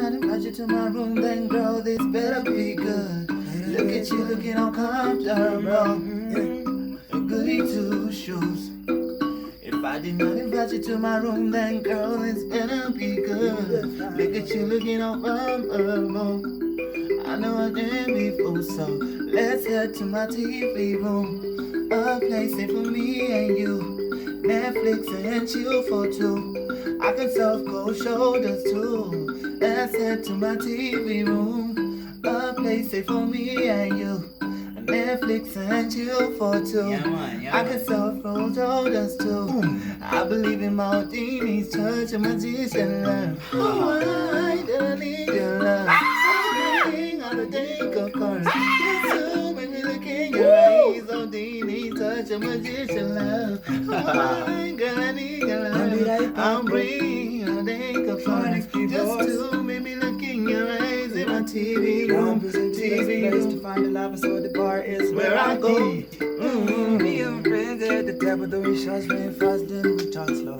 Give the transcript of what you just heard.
not invite you to my room, then girl, this better be good. Look at you looking all comfortable. Goody two shoes. If I did not invite you to my room, then girl, this better be good. Look at you looking all comfortable. I know I didn't before, so let's head to my TV room. A place safe for me and you. Netflix and chill for two. I can soft cold shoulders too. Let's head to my TV room. A place safe for me and you. Netflix and chill for two. I can soft cold shoulders too. I believe in Maldini's church and magician love. Oh, I need your love. I don't think of course. You make me look in your eyes. Oh, Dini, touch a magician love. Oh, girl, I need your love. I'm free. I don't think of course. Just to make me look in your eyes. In my TV room, TV room. To find the love, so the bar is Where I go. Me and friends at the table doing shots, very fast, then we talk slow.